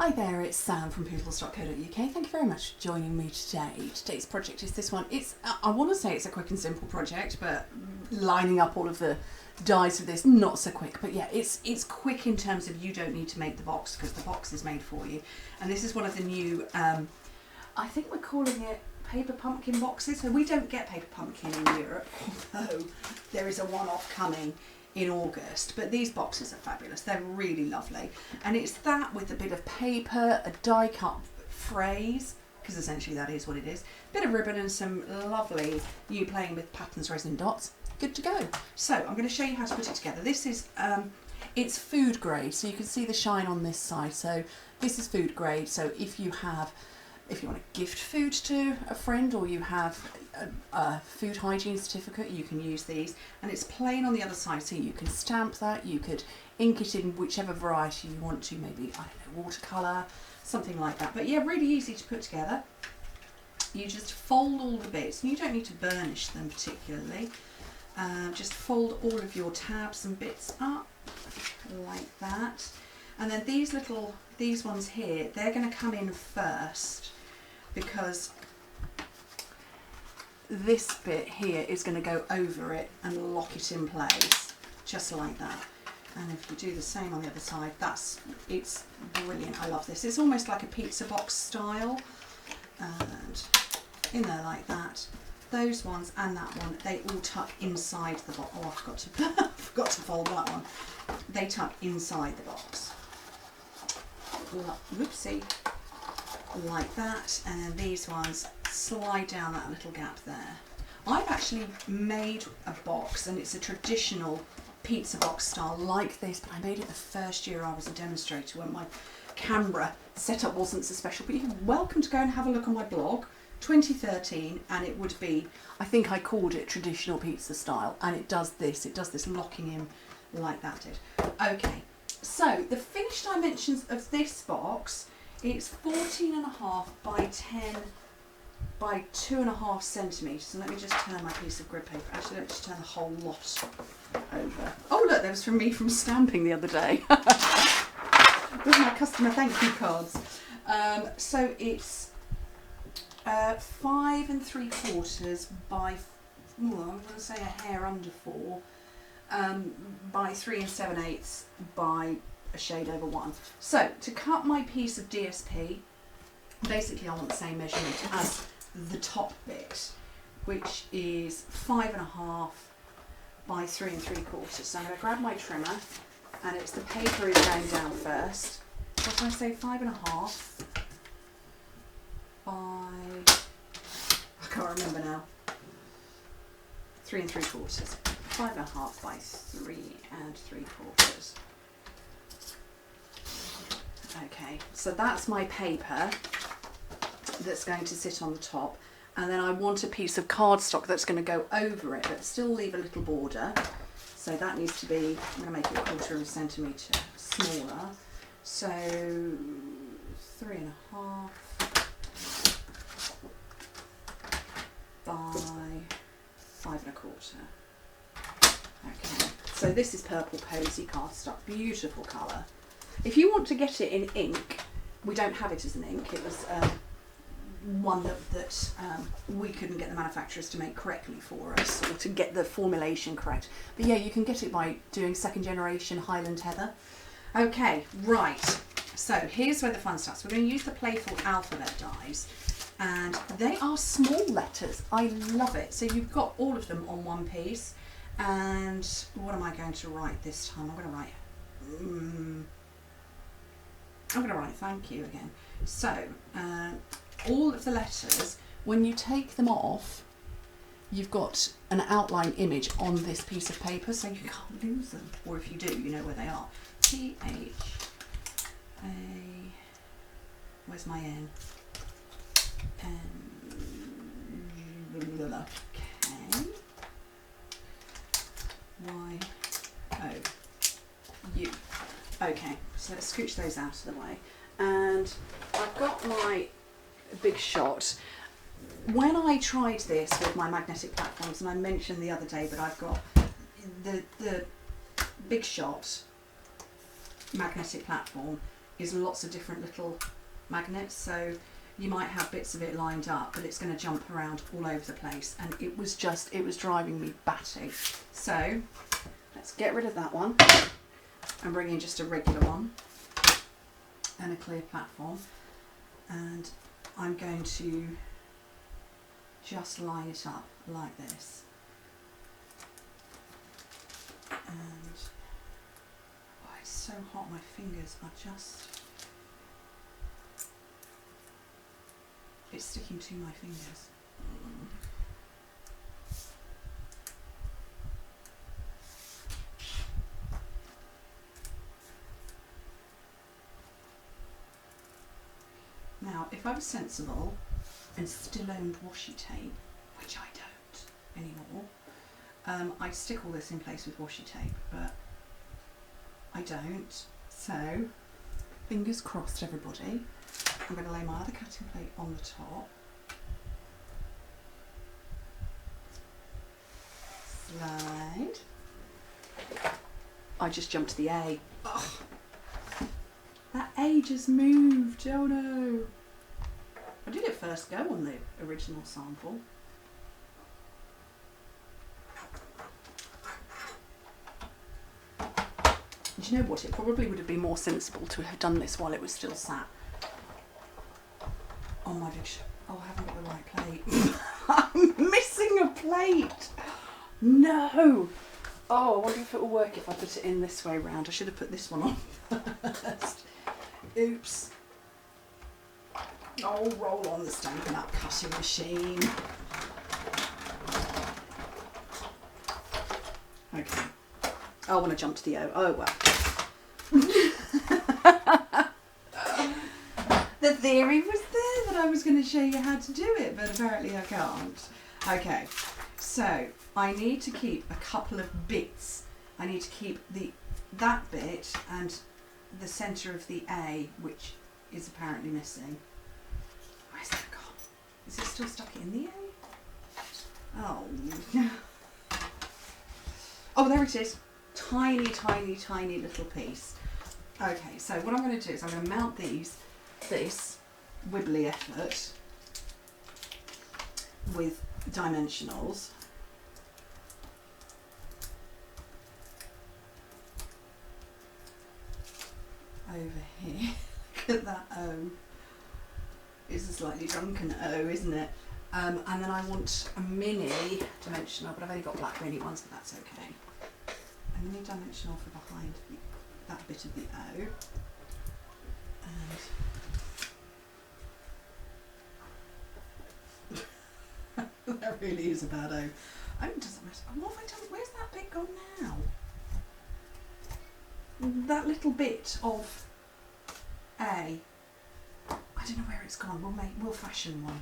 Hi there, it's Sam from Pootles.co.uk. Thank you very much for joining me today. Today's project is this one. I want to say it's a quick and simple project, but lining up all of the dies for this, not so quick. But yeah, it's quick in terms of you don't need to make the box because the box is made for you. And this is one of the new, I think we're calling it paper pumpkin boxes. So we don't get paper pumpkin in Europe, although there is a one-off coming in August, but these boxes are fabulous. They're really lovely, and it's that with a bit of paper, a die cut phrase, because essentially that is what it is, a bit of ribbon and some lovely, you playing with patterns, resin dots, good to go. So I'm going to show you how to put it together. This is it's food grade, so you can see the shine on this side. So this is food grade, so if you want to gift food to a friend, or you have a food hygiene certificate, you can use these. And it's plain on the other side, so you can stamp that, you could ink it in whichever variety you want to, maybe, I don't know, watercolour, something like that. But yeah, really easy to put together. You just fold all the bits, and you don't need to burnish them particularly. Just fold all of your tabs and bits up, like that. And then these ones here, they're going to come in first, because this bit here is going to go over it and lock it in place, just like that. And if you do the same on the other side, it's brilliant. I love this. It's almost like a pizza box style, and in there like that. Those ones and that one, they all tuck inside the box. Oh, I forgot to fold that one. They tuck inside the box. Whoopsie, like that. And then these ones slide down that little gap there. I've actually made a box, and it's a traditional pizza box style like this, but I made it the first year I was a demonstrator when my camera setup wasn't so special. But you're welcome to go and have a look on my blog, 2013, and it would be, I think I called it traditional pizza style, and it does this locking in like that did. Okay, so the finished dimensions of this box, it's 14.5 by 10 by 2.5 centimetres. And let me just turn my piece of grid paper. Actually, let me just turn the whole lot over. Oh look, that was from me from Stampin the other day. With my customer thank you cards. So it's 5 3/4 by, I'm going to say a hair under 4, by 3 7/8 by a shade over 1. So to cut my piece of DSP, basically I want the same measurement as the top bit, which is 5.5 by 3 3/4. So I'm going to grab my trimmer, and the paper is going down first. What did I say? 5.5 by, I can't remember now, 3 3/4. 5.5 by 3 3/4. Okay, so that's my paper that's going to sit on the top, and then I want a piece of cardstock that's going to go over it but still leave a little border. So that needs to be, I'm going to make it 1/4 centimetre smaller. So 3.5 by 5 1/4. Okay, so this is Purple Posy cardstock, beautiful colour. If you want to get it in ink, we don't have it as an ink. It was one that we couldn't get the manufacturers to make correctly for us, or to get the formulation correct. But yeah, you can get it by doing 2nd generation Highland Heather. Okay, right. So here's where the fun starts. We're going to use the Playful Alphabet dies, and they are small letters. I love it. So you've got all of them on one piece. And what am I going to write this time? I'm going to write thank you again. So all of the letters, when you take them off, you've got an outline image on this piece of paper, so you can't lose them. Or if you do, you know where they are. T-H-A, where's my N? Okay. Y-O-U. Okay, so let's scooch those out of the way. And I've got my Big Shot. When I tried this with my magnetic platforms, and I mentioned the other day, but I've got the Big Shot magnetic platform is lots of different little magnets, so you might have bits of it lined up, but it's going to jump around all over the place, and it was driving me batty. So let's get rid of that one and bring in just a regular one and a clear platform, and I'm going to just line it up like this. And oh, it's so hot, my fingers are just, it's sticking to my fingers. Now, if I was sensible and still owned washi tape, which I don't anymore, I'd stick all this in place with washi tape, but I don't. So, fingers crossed, everybody. I'm going to lay my other cutting plate on the top. Slide. I just jumped to the A. Ugh. That A just moved. Oh no. I did it first go on the original sample. Do you know what? It probably would have been more sensible to have done this while it was still sat on my big oh, I haven't got the right plate. I'm missing a plate. No. Oh, I wonder if it will work if I put it in this way round. I should have put this one on first. Oops. Oh, roll on the Stampin' Up cutting machine. Okay. I want to jump to the O. Oh well. The theory was there that I was going to show you how to do it, but apparently I can't. Okay, so I need to keep a couple of bits. I need to keep that bit and the centre of the A, which is apparently missing. Where's that gone? Is it still stuck in the A? Oh. Oh, there it is. Tiny, tiny, tiny little piece. Okay, so what I'm going to do is I'm going to mount this wibbly effort with dimensionals. Over here. Look at that O. It's a slightly drunken O, isn't it? And then I want a mini dimensional, but I've only got black mini ones, but that's okay. A mini dimensional for behind that bit of the O. And that really is a bad O. Oh, it doesn't matter. What have I done? Where's that bit gone now? That little bit of A. I don't know where it's gone. We'll fashion one.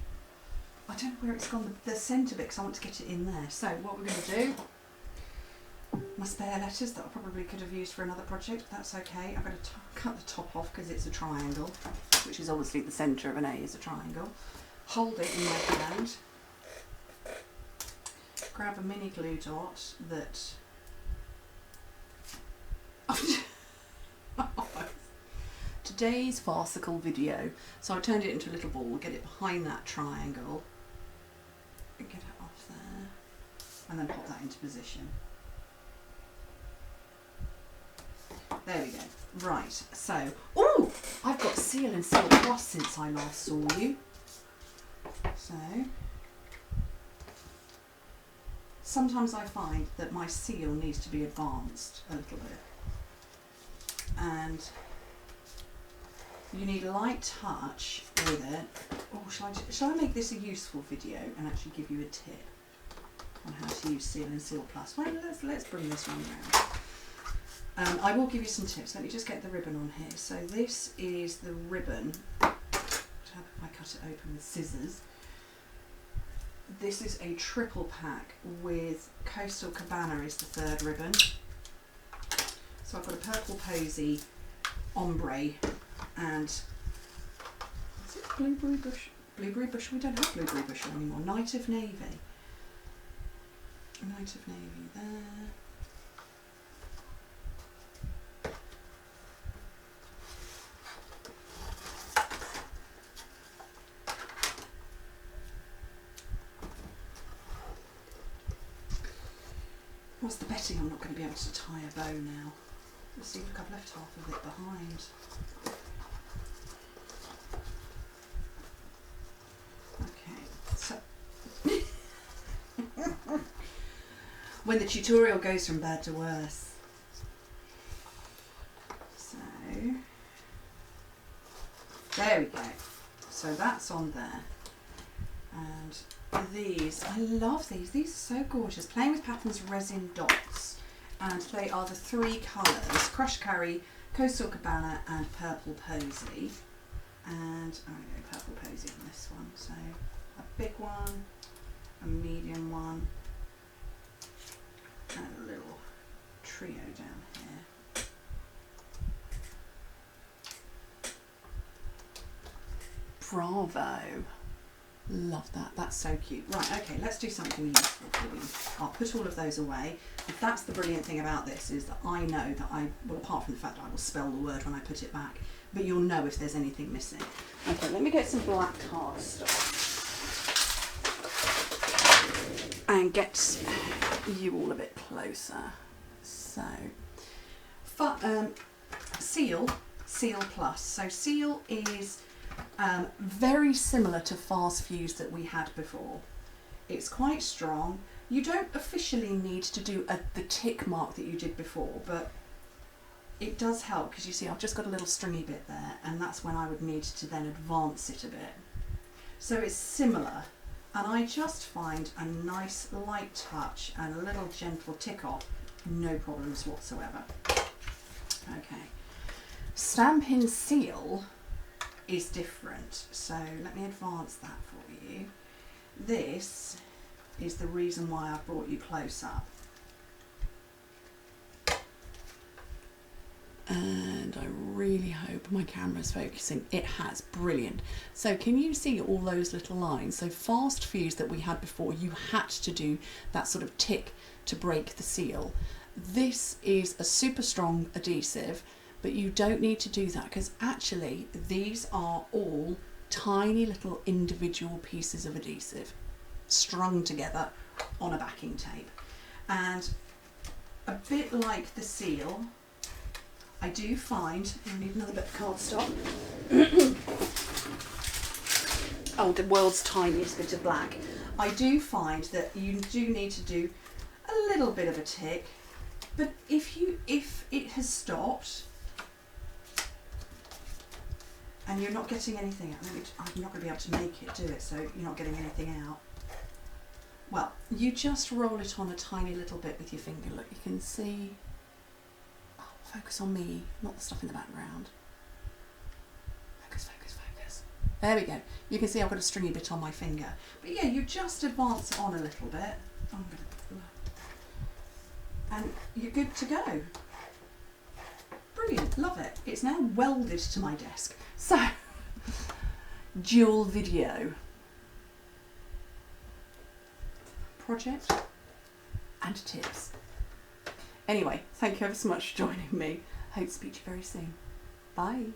I don't know where it's gone. The centre bit, because I want to get it in there. So what we're going to do, my spare letters that I probably could have used for another project, but that's okay. I'm going to cut the top off because it's a triangle, which is obviously the centre of an A is a triangle. Hold it in my hand. Grab a mini glue dot that today's farcical video. So I turned it into a little ball, get it behind that triangle, and get it off there, and then pop that into position. There we go. Right, so, oh, I've got Seal and Seal Plus since I last saw you. So, sometimes I find that my seal needs to be advanced a little bit. And you need a light touch with it. Oh, shall I make this a useful video and actually give you a tip on how to use Seal and Seal Plus? Well, let's bring this one round. I will give you some tips. Let me just get the ribbon on here. So this is the ribbon. How if I cut it open with scissors? This is a triple pack with Coastal Cabana is the third ribbon. So I've got a purple posy, ombre, and is it blueberry bush? Blueberry bush. We don't have blueberry bush anymore. Night of Navy. Night of Navy there. What's the betting I'm not going to be able to tie a bow now? Let's see, look, I've left half of it behind. Okay, so when the tutorial goes from bad to worse. So there we go. So that's on there. And these, I love these. These are so gorgeous. Playing with Patterns resin dots. And they are the 3 colours, Crushed Curry, Coastal Cabana and Purple Posy. And I'm going to go Purple Posy on this one. So a big one, a medium one, and a little trio down here. Bravo. Love that. That's so cute. Right, okay, let's do something useful for you. I'll put all of those away. But that's the brilliant thing about this, is that I know that well, apart from the fact that I will spell the word when I put it back, but you'll know if there's anything missing. Okay, let me get some black cardstock and get you all a bit closer. So, Seal Plus. So Seal is very similar to Fast Fuse that we had before. It's quite strong. You don't officially need to do the tick mark that you did before, but it does help, because you see I've just got a little stringy bit there, and that's when I would need to then advance it a bit. So it's similar, and I just find a nice light touch and a little gentle tick off, no problems whatsoever. Okay, Stampin' Seal is different, so let me advance that for you. This is the reason why I brought you close up. And I really hope my camera's focusing. It has, brilliant. So can you see all those little lines? So Fast Fuse that we had before, you had to do that sort of tick to break the seal. This is a super strong adhesive, but you don't need to do that, because actually these are all tiny little individual pieces of adhesive strung together on a backing tape. And a bit like the seal, I do find, I need another bit of cardstock. Oh, the world's tiniest bit of black. I do find that you do need to do a little bit of a tick, but if it has stopped and you're not getting anything out, I'm not going to be able to make it do it, so you're not getting anything out. Well, you just roll it on a tiny little bit with your finger. Look, you can see. Oh, focus on me, not the stuff in the background. Focus, focus, focus. There we go. You can see I've got a stringy bit on my finger. But yeah, you just advance it on a little bit. And you're good to go. Brilliant, love it. It's now welded to my desk. So, dual video. Project and tips. Anyway, thank you ever so much for joining me. Hope to speak to you very soon. Bye.